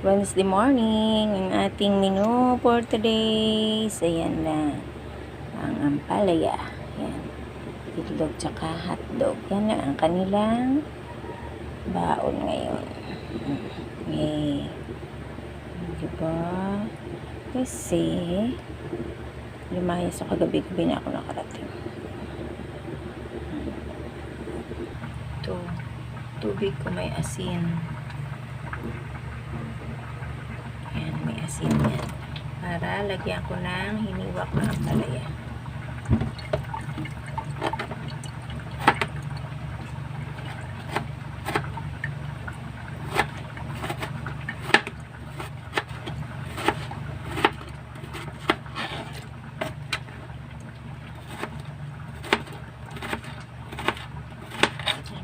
Wednesday morning, ang ating menu for today. So, ayan lang. Ang ampalaya. Ayan. Itlog tsaka hotdog. Yan na ang kanilang baon ngayon. Okay. Diba? Kasi, lumayas ako kagabi-gabi na ako nakarating. Ito. Tubig ko may asin. Ayan, may asin yan. Para lagyan ko ng hiniwak na ampalaya.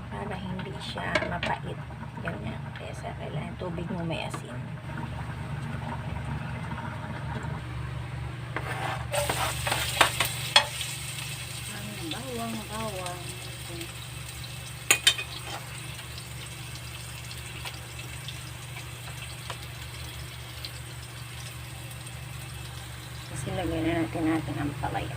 Para hindi siya mapait. Ganyan. Kaya sa kailangan tubig mo may asin. Bawang. Kasi lagyan na natin ang palaya.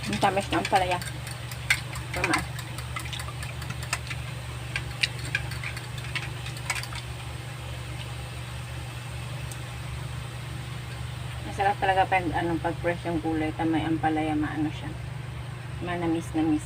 Ang tamis ng palaya. Tama. Masarap talaga pag fresh yung gulay. Tamay ang palaya, maano siya. Manamis-namis.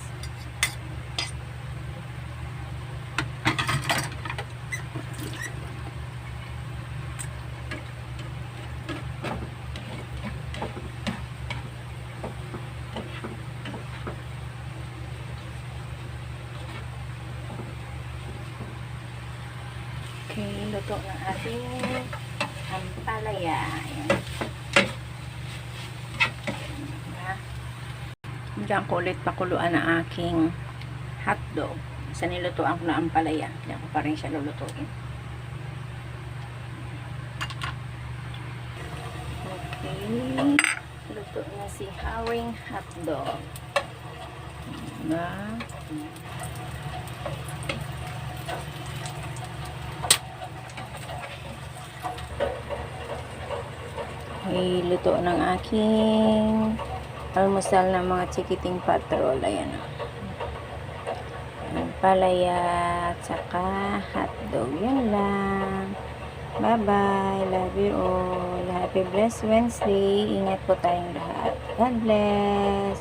Okay, luto ng ating ampalaya. Ayan. Diyan ko ulit pakuluan ang aking hotdog. Sa nilutuan ko na ampalaya. Diyan ko pa rin siya lulutuin. Okay. Luto na si Haring hotdog. Diba? Okay, luto ng aking almusal ng mga chikiting patrol. Ayan. Palaya at saka hotdog. Yan lang. Bye-bye. Love you all. Happy blessed Wednesday. Ingat po tayong lahat. God bless.